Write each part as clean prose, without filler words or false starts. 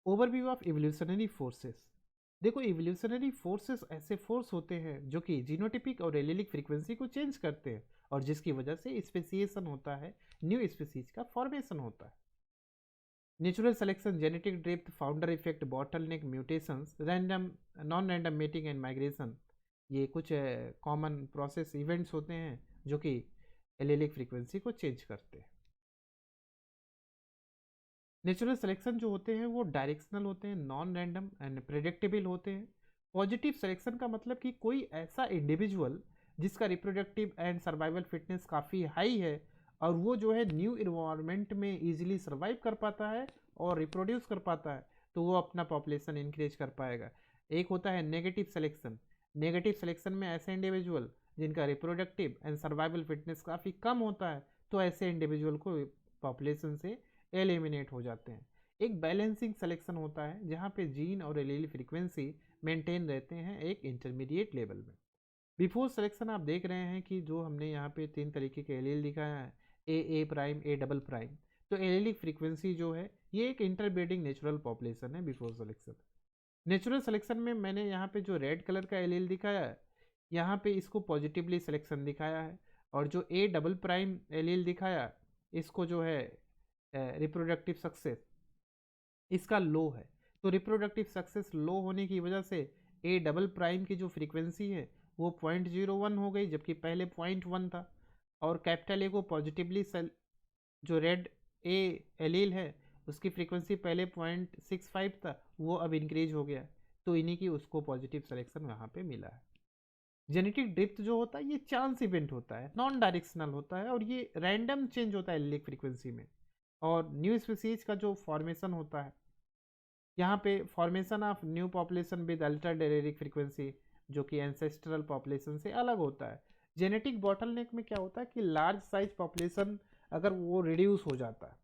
Overview of evolutionary forces. देखो, evolutionary forces ऐसे force होते हैं जो कि जीनोटिपिक और एलिलिक फ्रीक्वेंसी को चेंज करते हैं और जिसकी वजह से स्पेसिएशन होता है, न्यू स्पीसीज का फॉर्मेशन होता है। Natural selection, genetic drift, founder effect, bottleneck, mutations, random, non random mating and migration, ये कुछ कॉमन प्रोसेस इवेंट्स होते हैं जो कि एलिलिक फ्रीक्वेंसी को चेंज करते हैं। नेचुरल सिलेक्शन जो होते हैं वो डायरेक्शनल होते हैं, नॉन रैंडम एंड प्रेडिक्टेबल होते हैं। पॉजिटिव सिलेक्शन का मतलब कि कोई ऐसा इंडिविजुअल जिसका रिप्रोडक्टिव एंड सर्वाइवल फिटनेस काफ़ी हाई है और वो जो है न्यू इन्वायरमेंट में इजीली सर्वाइव कर पाता है और रिप्रोड्यूस कर पाता है, तो वो अपना पॉपुलेशन इंक्रीज कर पाएगा। एक होता है नेगेटिव सिलेक्शन। नेगेटिव सिलेक्शन में ऐसे इंडिविजुअल जिनका रिप्रोडक्टिव एंड सर्वाइवल फिटनेस काफ़ी कम होता है, तो ऐसे इंडिविजुअल को पॉपुलेशन से एलिमिनेट हो जाते हैं। एक बैलेंसिंग सिलेक्शन होता है जहाँ पे जीन और एलील फ्रीक्वेंसी मेंटेन रहते हैं एक इंटरमीडिएट लेवल में। बिफोर सिलेक्शन आप देख रहे हैं कि जो हमने यहाँ पे 3 तरीके के एलील दिखाया है, ए प्राइम, ए डबल प्राइम। तो एलीलिक फ्रीक्वेंसी जो है ये एक इंटरब्रीडिंग नेचुरल पॉपुलेशन है बिफोर सिलेक्शन। नेचुरल सिलेक्शन में मैंने यहाँ पे जो रेड कलर का एलील दिखाया है, यहाँ पे इसको पॉजिटिवली सिलेक्शन दिखाया है, और जो ए डबल प्राइम एलील दिखाया इसको जो है रिप्रोडक्टिव सक्सेस इसका लो है। तो रिप्रोडक्टिव सक्सेस लो होने की वजह से ए डबल प्राइम की जो फ्रीक्वेंसी है वो 0.01 हो गई, जबकि पहले 0.1 था। और कैपिटल ए को पॉजिटिवली जो रेड ए एलील है उसकी फ्रीक्वेंसी पहले 0.65 था, वो अब इंक्रीज हो गया, तो इन्हीं की उसको पॉजिटिव सिलेक्शन वहाँ पे मिला है। जेनेटिक ड्रिफ्ट जो होता है ये चांस इवेंट होता है, नॉन डायरेक्शनल होता है और ये रैंडम चेंज होता है एलीलिक फ्रीक्वेंसी में। और न्यू स्पीसीज का जो फॉर्मेशन होता है, यहाँ पे formation of new population with ultra डेरिक फ्रीक्वेंसी जो कि एंसेस्ट्रल पॉपुलेशन से अलग होता है। जेनेटिक बॉटलनेक में क्या होता है कि लार्ज साइज पॉपुलेशन अगर वो रिड्यूस हो जाता है,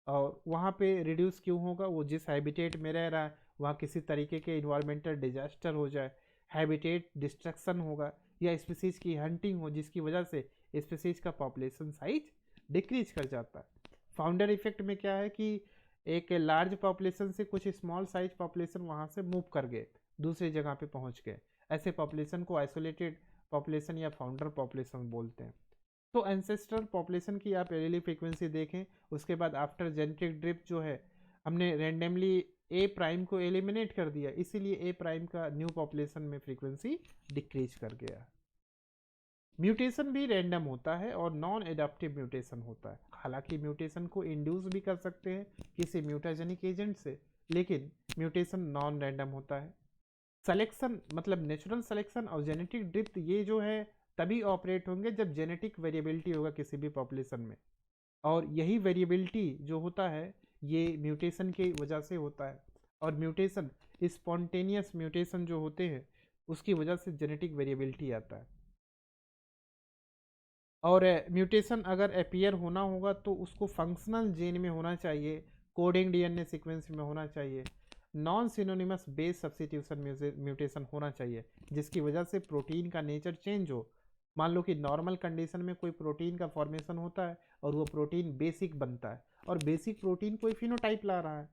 और वहाँ पे रिड्यूस क्यों होगा, वो जिस हैबिटेट में रह रहा है वहाँ किसी तरीके के इन्वायरमेंटल डिजास्टर हो जाए, हैबिटेट डिस्ट्रक्शन होगा, या स्पीसीज की हंटिंग हो जिसकी वजह से स्पीसीज का पॉपुलेशन साइज डिक्रीज कर जाता है। फाउंडर इफेक्ट में क्या है कि एक लार्ज पॉपुलेशन से कुछ स्मॉल साइज पॉपुलेशन वहाँ से मूव कर गए, दूसरी जगह पे पहुँच गए। ऐसे पॉपुलेशन को आइसोलेटेड पॉपुलेशन या फाउंडर पॉपुलेशन बोलते हैं। तो एंसेस्ट्रल पॉपुलेशन की आप एलीली फ्रीक्वेंसी देखें, उसके बाद आफ्टर जेनेटिक ड्रिफ्ट जो है हमने रैंडमली ए प्राइम को एलिमिनेट कर दिया, इसीलिए ए प्राइम का न्यू पॉपुलेशन में फ्रीक्वेंसी डिक्रीज कर गया। म्यूटेशन भी रैंडम होता है और नॉन एडाप्टिव म्यूटेशन होता है। हालांकि म्यूटेशन को इंड्यूस भी कर सकते हैं किसी म्यूटाजेनिक एजेंट से, लेकिन म्यूटेशन नॉन रैंडम होता है। सिलेक्शन मतलब नेचुरल सिलेक्शन और जेनेटिक ड्रिफ्ट ये जो है तभी ऑपरेट होंगे जब जेनेटिक वेरिएबिलिटी होगा किसी भी पॉपुलेशन में, और यही वेरिएबिलिटी जो होता है ये म्यूटेशन की वजह से होता है। और म्यूटेशन, स्पॉन्टेनियस म्यूटेशन जो होते हैं उसकी वजह से जेनेटिक वेरिएबिलिटी आता है। और म्यूटेशन अगर अपीयर होना होगा तो उसको फंक्शनल जीन में होना चाहिए, कोडिंग डीएनए सीक्वेंस में होना चाहिए, non synonymous base substitution mutation होना चाहिए, जिसकी वजह से प्रोटीन का नेचर चेंज हो। मान लो कि नॉर्मल कंडीशन में कोई प्रोटीन का फॉर्मेशन होता है और वो प्रोटीन बेसिक बनता है, और बेसिक प्रोटीन कोई फिनोटाइप ला रहा है,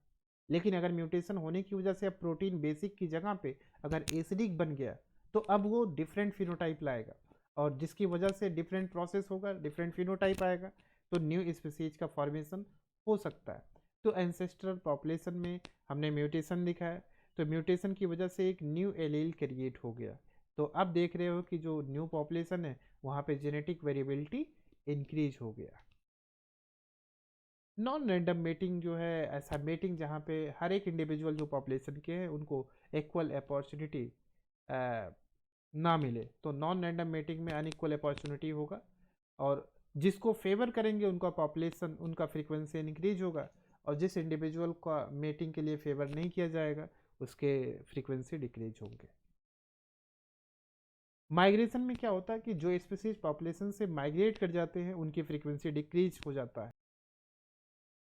लेकिन अगर म्यूटेशन होने की वजह से अब प्रोटीन बेसिक की जगह पे अगर एसिडिक बन गया तो अब वो डिफरेंट फिनोटाइप लाएगा, और जिसकी वजह से डिफरेंट प्रोसेस होगा, डिफरेंट फिनोटाइप आएगा, तो न्यू स्पीसीज का फॉर्मेशन हो सकता है। तो एंसेस्ट्रल पॉपुलेशन में हमने म्यूटेशन दिखा है, तो म्यूटेशन की वजह से एक न्यू एलील क्रिएट हो गया। तो अब देख रहे हो कि जो न्यू पॉपुलेशन है वहाँ पे जेनेटिक वेरिएबिलिटी इंक्रीज हो गया। नॉन रैंडम मेटिंग जो है ऐसा मेटिंग जहाँ पे हर एक इंडिविजुअल जो पॉपुलेशन के हैं उनको इक्वल अपॉर्चुनिटी ना मिले, तो नॉन रैंडम मेटिंग में अनइक्वल अपॉर्चुनिटी होगा, और जिसको फेवर करेंगे उनका पॉपुलेशन, उनका फ्रीक्वेंसी इंक्रीज होगा, और जिस इंडिविजुअल का मेटिंग के लिए फेवर नहीं किया जाएगा उसके फ्रीक्वेंसी डिक्रीज होंगे। माइग्रेशन में क्या होता है कि जो स्पीसीज पॉपुलेशन से माइग्रेट कर जाते हैं उनकी फ्रीक्वेंसी डिक्रीज हो जाता है।